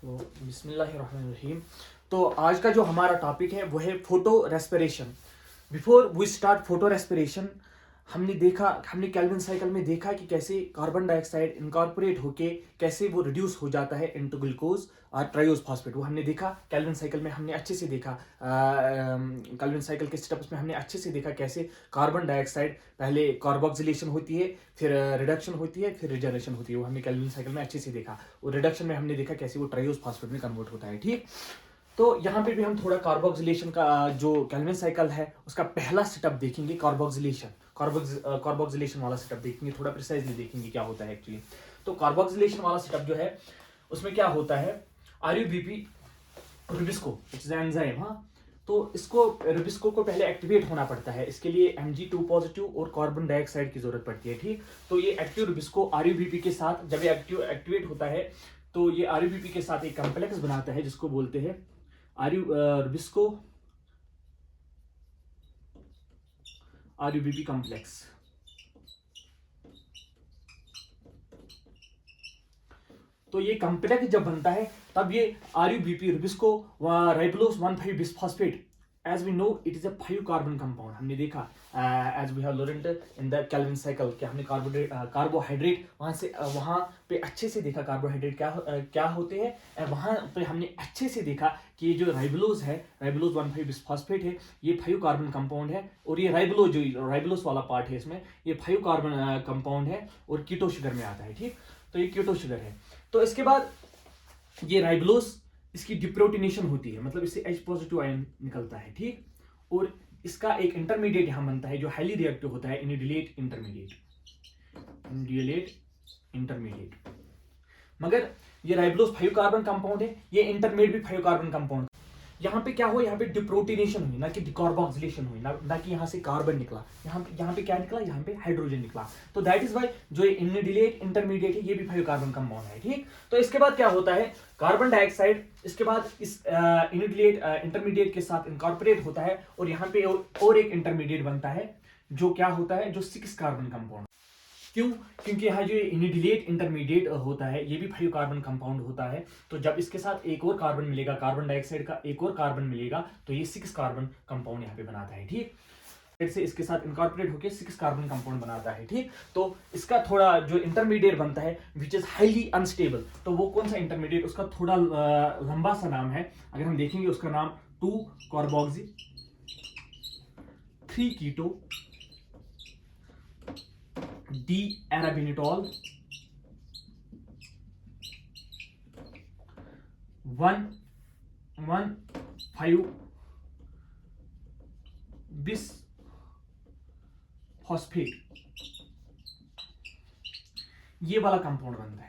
तो बिस्मिल्लाहिर्रहमानिर्रहीम। तो आज का जो हमारा टॉपिक है वो है photo respiration. Before we start photo respiration, हमने कैल्विन साइकिल में देखा कि कैसे कार्बन डाइऑक्साइड इनकॉर्पोरेट होके कैसे वो रिड्यूस हो जाता है इनटू ग्लूकोज और ट्राइओस फॉस्फेट। वो हमने देखा कैल्विन साइकिल में, हमने अच्छे से देखा कैल्विन साइकिल के स्टेप्स में हमने अच्छे से देखा कैसे कार्बन डाइऑक्साइड पहले कार्बोक्सिलेशन होती है, फिर रिडक्शन होती है, फिर रिजनरेशन होती है। वो हमने कैल्विन साइकिल में अच्छे से देखा। और रिडक्शन में हमने देखा कैसे वो ट्राइओस फॉस्फेट में कन्वर्ट होता है। ठीक, तो यहाँ पे भी हम थोड़ा कार्बोक्सिलेशन का जो कैल्विन साइकिल है उसका पहला सेटअप देखेंगे। कार्बोक्सिलेशन वाला सेटअप देखेंगे, थोड़ा प्रिसाइजली देखेंगे क्या होता है एक्चुअली। तो कार्बोक्सिलेशन वाला सेटअप जो है उसमें क्या होता है, आरयूबीपी रुबिस्को एंजाइम, हाँ, तो इसको रुबिस्को को पहले एक्टिवेट होना पड़ता है। इसके लिए Mg2 पॉजिटिव और कार्बन डाइऑक्साइड की जरूरत पड़ती है। ठीक, तो ये एक्टिव रुबिस्को आरयूबीपी के साथ जब ये एक्टिवेट होता है तो ये आरयूबीपी के साथ एक कॉम्प्लेक्स बनाता है जिसको बोलते हैं रुबिस्को आरयूबीपी कॉम्प्लेक्स। तो ये कॉम्प्लेक्स जब बनता है तब ये RUBP rubisco ribulose 1,5 bisphosphate, as we know it is a 5 carbon compound. हमने देखा as we have learned in the Calvin cycle कि हमने कार्बोहाइड्रेट वहां पे अच्छे से देखा कार्बोहाइड्रेट क्या होते हैं। वहां पे हमने अच्छे से देखा कि ये जो राइबोलोज है, राइबोलोज 1,5 बिसफॉस्फेट है, ये 5 कार्बन कंपाउंड है। और ये राइबोलोज वाला पार्ट है इसमें, ये 5 कार्बन कंपाउंड है और कीटो शुगर में आता है। ठीक, तो ये कीटो शुगर है। तो इसके बाद ये राइबोलोज, इसकी डिप्रोटिनेशन होती है, मतलब इससे H पॉजिटिव आयन निकलता है। ठीक, और इसका एक इंटरमीडिएट यहां बनता है जो हाईली रिएक्टिव होता है, इनिडिलेट इंटरमीडिएट। मगर ये राइबोलोज 5 कार्बन कंपाउंड है, ये इंटरमीडिएट भी 5 कार्बन कंपाउंड। यहाँ पे क्या हुआ, यहाँ पे डिप्रोटिनेशन हुई, ना कि डिकार्बोक्सिलेशन हुई, ना कि यहाँ से कार्बन निकला। यहाँ पे क्या निकला, यहाँ पे हाइड्रोजन निकला। तो दैट इज वाई जो इनिडिलेट इंटरमीडिएट है ये भी 5 कार्बन कंपाउंड है। ठीक, तो इसके बाद क्या होता है, कार्बन डाइऑक्साइड इसके बाद इस इनिडिलेट इंटरमीडिएट के साथ इनकॉर्पोरेट होता है और यहाँ पे और एक इंटरमीडिएट बनता है जो क्या होता है, जो 6 कार्बन कंपाउंड। क्यों? क्योंकि यहाँ जो इनिडिलेट इंटरमीडिएट होता है ये भी 5 कार्बन कंपाउंड होता है। तो जब इसके साथ एक और कार्बन मिलेगा, कार्बन डाइऑक्साइड का एक और कार्बन मिलेगा, तो ये 6 कार्बन कंपाउंड यहाँ पे बनाता है। ठीक, फिर से इसके साथ इनकॉर्पोरेट होकर 6 कार्बन कंपाउंड बनाता है। ठीक, तो इसका थोड़ा जो इंटरमीडिएट बनता है विच इज हाईली अनस्टेबल, तो वो कौन सा इंटरमीडिएट, उसका थोड़ा लंबा सा नाम है। अगर हम देखेंगे उसका नाम 2 कार्बोक्सी 3 कीटो डी एराबिनिटॉल 1,5 बिस फॉस्फेट, ये वाला कंपाउंड बनता है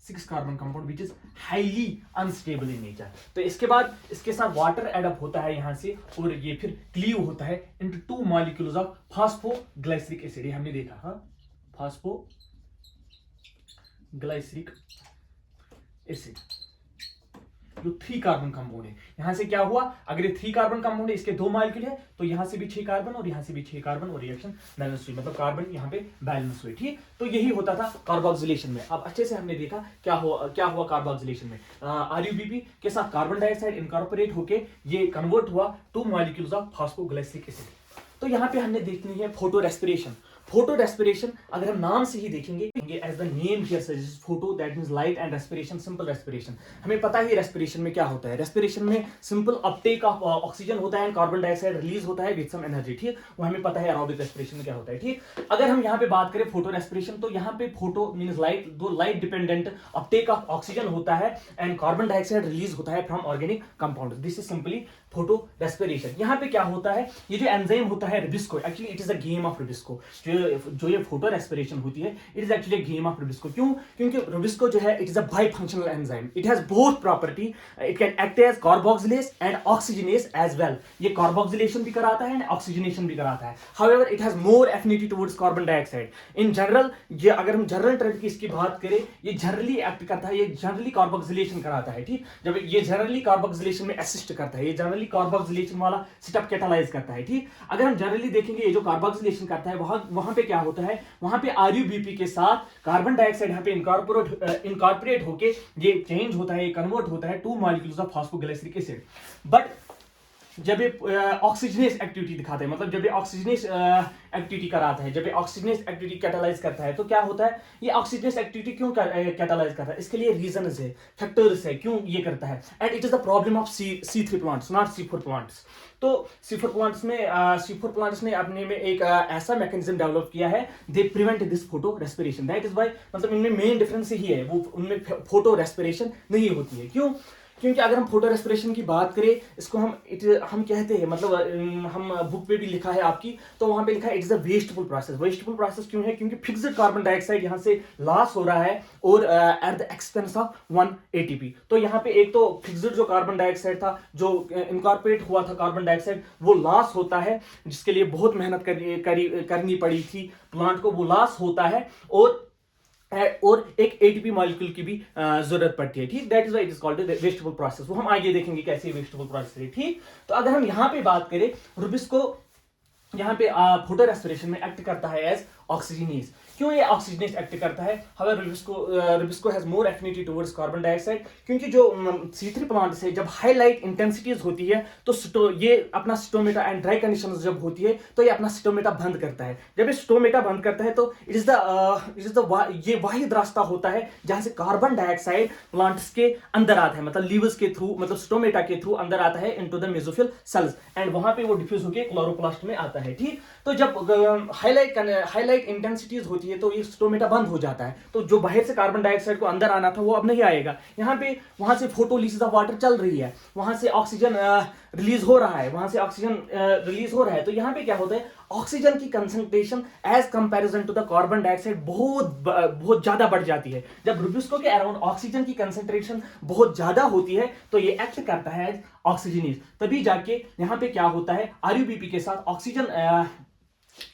6 carbon compound which is highly unstable in nature. तो इसके बाद इसके साथ वाटर एडअप होता है यहां से और ये फिर क्लीव होता है इनटू 2 मॉलिक्यूल्स ऑफ फास्फोग्लाइसरिक एसिड। ये हमने देखा, हाँ, फास्फोग्लाइसरिक एसिड जो 3 कार्बन कंपाउंड है। यहां से क्या हुआ, अगर ये 3 कार्बन कंपाउंड है, इसके 2 मॉलिक्यूल है, तो यहां से भी 6 कार्बन और यहां से भी 6 कार्बन और रिएक्शन बैलेंस हुई, मतलब कार्बन यहां पे बैलेंस हुए। ठीक, तो यही होता था कार्बोक्सिलेशन में। अब अच्छे से हमने देखा क्या हुआ कार्बोक्सिलेशन में। आरयूबीपी के साथ कार्बन डाइऑक्साइड इनकॉर्पोरेट होके ये कन्वर्ट हुआ 2 मॉलिक्यूल्स ऑफ फास्फोग्लाइसरिक एसिड। तो यहां पे हमने देखनी है फोटो रेस्पिरेशन। फोटो रेस्पिरेशन अगर हम नाम से ही देखेंगे, as the name here suggest, photo that means light and respiration, simple respiration. हमें पता ही रेस्पिरेशन में क्या होता है, रेस्पिरेशन में सिंपल अपटेक ऑफ ऑक्सीजन होता है एंड कार्बन डाइऑक्साइड रिलीज होता है विद सम एनर्जी। ठीक, वो हमें पता है एरोबिक रेस्पिरेशन में क्या होता है। ठीक, अगर हम यहाँ पे बात करें फोटो रेस्पिरेशन, तो यहाँ पे फोटो मींस लाइट, दो light dependent Uptake of oxygen होता है एंड कार्बन डाइऑक्साइड रिलीज होता है from organic compound. This is simply photo respiration. यहाँ पे क्या होता है, ये जो एंजाइम होता है rubisco, actually it is a game of rubisco. जो ये फोटो रेस्पिरेशन होती है, it is actually game of rubisco. क्यों? क्योंकि रुबिस्को जो है it is a bi functional enzyme, it has both property, it can act as carboxylase and oxygenase as well. ये carboxylation भी कराता है एंड ऑक्सीजनेशन भी कराता है। However it has more affinity towards carbon dioxide. In general, ये अगर हम जनरल टर्म की इसकी बात करें, ये जनरली एक्ट करता है, ये जनरली कार्बोक्सिलेशन कराता है। ठीक, जब ये जनरली कार्बोक्सिलेशन में असिस्ट करता है, ये जनरली कार्बोक्सिलेशन वाला सेटअप कैटालाइज करता है। ठीक, अगर हम जनरली देखेंगे ये जो कार्बोक्सिलेशन करता है वहां पे क्या होता है, वहां पे RuBP के साथ कार्बन डाइऑक्साइड यहाँ पे इनकॉर्पोरेट होके ये चेंज होता है, ये कन्वर्ट होता है two molecules of phosphoglyceric acid. But जब ये ऑक्सीजनेस एक्टिविटी दिखाता है, मतलब जब ये ऑक्सीजनेस एक्टिविटी कराता है, जब ये ऑक्सीजनेस एक्टिविटी कैटालाइज करता है, तो क्या होता है, ये ऑक्सीजनेस एक्टिविटी क्यों कैटालाइज करता है, इसके लिए रीजंस है, फैक्टर्स है क्यों ये करता है। And it is the problem of C3 plants, not C4 plants. तो C4 प्लांट्स ने अपने में एक ऐसा मैकेनिज्म डेवलप किया है, they prevent this photo respiration, that is why, मतलब इनमें मेन डिफरेंस ही है, वो उनमें फोटो रेस्पिरेशन नहीं होती है। क्यों? क्योंकि अगर हम फोटो रेस्पिरेशन की बात करें, इसको हम कहते हैं, मतलब हम बुक पे भी लिखा है आपकी, तो वहां पे लिखा है it is a wasteful process. Wasteful process क्यों है? क्योंकि फिक्स्ड कार्बन डाइऑक्साइड यहाँ से लॉस हो रहा है और at the expense of 1 ATP। तो यहाँ पे एक तो फिक्स्ड जो कार्बन डाइऑक्साइड था, जो इनकॉर्पोरेट हुआ था कार्बन डाइऑक्साइड, वो लॉस होता है, जिसके लिए बहुत मेहनत करनी पड़ी थी प्लांट को, वो लॉस होता है और एक ATP मॉलिक्यूल की भी जरूरत पड़ती है, ठीक। That is why it is called wastable process. वो हम आगे देखेंगे कैसे वेस्टेबल प्रोसेस है, ठीक। तो अगर हम यहाँ पे बात करें, रुबिस्को यहाँ पे फोटो रेस्पिरेशन में एक्ट करता है एज ऑक्सीजनेस। क्यों ये ऑक्सीजनेस एक्ट करता है? However Rubisco has more affinity towards carbon dioxide, क्योंकि जो C3 प्लांट से जब हाई लाइट इंटेंसिटीज होती है, तो ये अपना स्टोमेटा एंड ड्राई कंडीशन जब होती है, तो ये अपना स्टोमेटा बंद करता है। जब ये स्टोमेटा बंद करता है, तो ये वाहिद रास्ता होता है जहां से कार्बन डाइऑक्साइड प्लांट्स के अंदर आता है, मतलब लीवर्स के थ्रू, मतलब स्टोमेटा के थ्रू अंदर आता है into the mesophyll cells, and वहां पे वो डिफ्यूज होकर क्लोरोप्लास्ट में आता है, ठीक। तो जब हाईलाइट इंटेंसिटीज होती है, तो ये स्टोमेटा बंद हो जाता है, तो जो बाहर से कार्बन डाइऑक्साइड को अंदर आना था वो अब नहीं आएगा। यहाँ पे वहां से फोटोलिसिस ऑफ वाटर चल रही है, वहां से ऑक्सीजन रिलीज हो रहा है, तो यहाँ पे क्या होता है, ऑक्सीजन की concentration as comparison to the carbon dioxide बहुत ज्यादा बढ़ जाती है। जब रुबिस्को के अराउंड ऑक्सीजन की कंसंट्रेशन बहुत ज्यादा होती है, तो ये एक्ट करता है एज ऑक्सीजनेस। तभी जाके यहाँ पे क्या होता है, RuBP के साथ ऑक्सीजन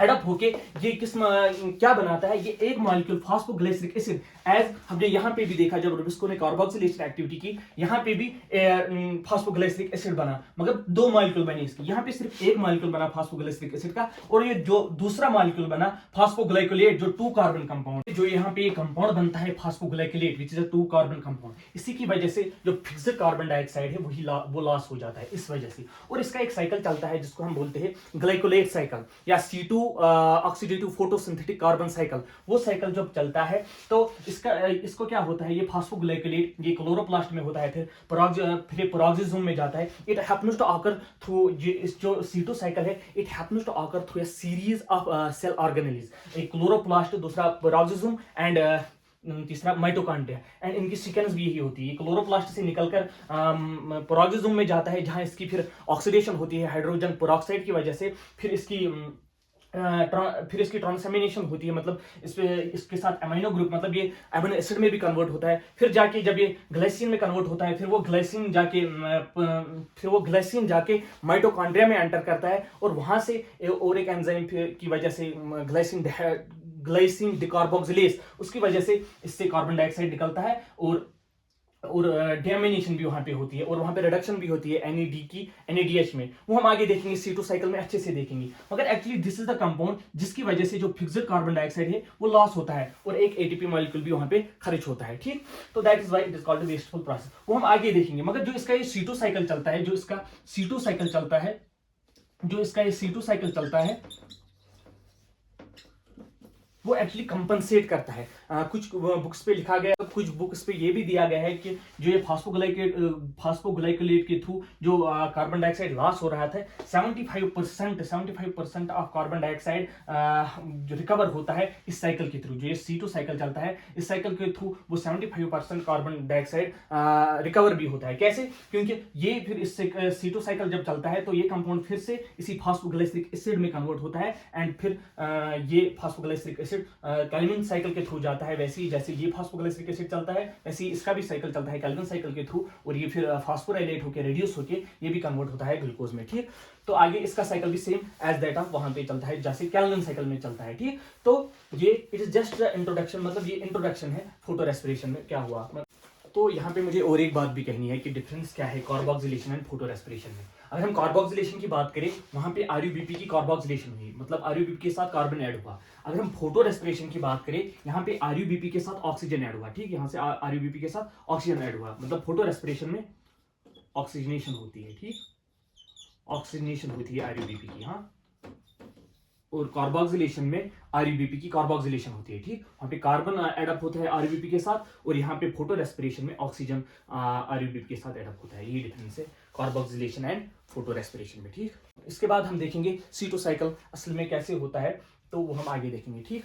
एडप्ट होके ये क्या बनाता है, ये एक मॉलिक्यूल फॉस्फोग्लिसरिक एसिड, एज हमने यहाँ पे भी देखा जब रुबिस्को ने कार्बोक्सिलेशन एक्टिविटी की, यहाँ पे भी फॉस्फोग्लिसरिक एसिड बना, मगर 2 मॉलिक्यूल बने इसकी, यहाँ पे सिर्फ एक मॉलिक्यूल बना फॉस्फोग्लिसरिक एसिड का, और ये जो दूसरा मॉलिक्यूल बना फॉस्फोग्लाइकोलेट, जो 2 कार्बन कंपाउंड, जो यहाँ पे कंपाउंड बनता है phosphoglycolate which is a 2 carbon compound. इसी की वजह से जो फिक्स्ड कार्बन डाइऑक्साइड है वो लॉस हो जाता है इस वजह से, और इसका एक साइकिल चलता है जिसको हम बोलते हैं ग्लाइकोलेट साइकिल या C2 oxidative photosynthetic carbon cycle. वो साइकिल जब चलता है, तो इसको क्या होता है, ये फॉस्फोग्लाइकोलेट ये क्लोरोप्लास्ट में होता है, फिर पेरोक्सिज्म में जाता है। It happens to occur through, जो C2 साइकिल है, it happens to occur through a series of cell organelles, एक क्लोरोप्लास्ट, दूसरा पेरोक्सिज्म एंड तीसरा माइटोकॉन्ड्रिया, एंड इनकी सीक्वेंस भी यही होती है। क्लोरोप्लास्ट से निकलकर पेरोक्सिज्म में जाता है, जहां इसकी फिर ऑक्सीडेशन होती है हाइड्रोजन पेरोक्साइड की वजह से, फिर इसकी ट्रांसएमिनेशन होती है, मतलब इसके साथ अमीनो ग्रुप, मतलब ये अमीनो एसिड में भी कन्वर्ट होता है, फिर जाके जब ये ग्लाइसिन में कन्वर्ट होता है, फिर वो ग्लाइसिन जाके माइटोकॉन्ड्रिया में एंटर करता है, और वहां से और एक एंजाइम की वजह से ग्लाइसिन डिकार्बोक्सिलेज, उसकी वजह से इससे कार्बन डाइऑक्साइड निकलता है, और डेमिनेशन भी वहां पे होती है, और वहां पे रिडक्शन भी होती है NADH में। वो हम आगे देखेंगे, C2 साइकिल में अच्छे से देखेंगे। मगर actually this is the compound जिसकी वजह से जो फिक्स्ड कार्बन डाइऑक्साइड है वो लॉस होता है, और एक ATP मॉलिक्यूल भी वहां पे खर्च होता है, ठीक। तो that is why it is called wasteful process. वो हम आगे देखेंगे। मगर जो इसका ये C2 साइकिल चलता है, जो इसका C2 साइकिल चलता है, वो एक्चुअली कंपनसेट करता है। कुछ बुक्स पे लिखा गया, कुछ बुक्स पे ये भी दिया गया है कि जो ये फॉस्फोग्लाइकोलेट के थ्रू जो कार्बन डाइऑक्साइड लॉस हो रहा था, 75% ऑफ कार्बन डाइऑक्साइड जो रिकवर होता है इस साइकिल के थ्रू। जो ये C2 साइकिल चलता है, इस साइकिल के थ्रू वो 75% कार्बन डाइऑक्साइड रिकवर भी होता है। कैसे? क्योंकि ये फिर इससे C2 साइकिल जब चलता है, तो ये कंपाउंड फिर से इसी फॉस्फोग्लिसरिक एसिड में कन्वर्ट होता है, एंड फिर ये फॉस्फोग्लिसरिक एसिड कैल्विन साइकिल के थ्रू जाता है। वैसे ही जैसे ये फॉस्फोग्लिसरिक एसिड चलता है, वैसे ही इसका भी साइकिल चलता है कैल्विन साइकिल के थ्रू, और ये फिर फॉस्फोराइलेट होकर रिड्यूस होकर ये भी कन्वर्ट होता है ग्लूकोज में, ठीक। तो आगे इसका साइकिल भी सेम एज दैट ऑफ वहां पे चलता है, जैसे कैल्विन साइकिल में चलता है, ठीक। तो ये इट इज जस्ट इंट्रोडक्शन, मतलब ये इंट्रोडक्शन है फोटो रेस्पिरेशन में क्या हुआ। तो यहाँ पे मुझे और एक बात भी कहनी है कि डिफरेंस क्या है कार्बोक्सिलेशन एंड फोटो रेस्पिरेशन में। अगर हम कार्बोक्सिलेशन की बात करें, वहां पे आरयूबीपी की कार्बोक्सिलेशन हुई, मतलब आरयूबीपी के साथ कार्बन ऐड हुआ। अगर हम फोटो रेस्पिरेशन की बात करें, यहाँ पे आरयूबीपी के साथ ऑक्सीजन ऐड हुआ, ठीक, यहाँ से आरयूबीपी के साथ ऑक्सीजन ऐड हुआ, मतलब फोटो रेस्पिरेशन में ऑक्सीजनेशन होती है, ठीक, ऑक्सीजनेशन होती है आरयूबीपी की, हाँ, और कार्बोक्सिलेशन में आरयूबीपी की कार्बोक्सिलेशन होती है, ठीक, वहां पे कार्बन एडअप होता है आरयूबीपी के साथ, और यहाँ पे फोटो रेस्पिरेशन में ऑक्सीजन आरयूबीपी के साथ एडअप होता है। ये डिफरेंस है कार्बोक्सिलेशन एंड फोटो रेस्पिरेशन में, ठीक। इसके बाद हम देखेंगे सीटोसाइकिल असल में कैसे होता है, तो वो हम आगे देखेंगे, ठीक।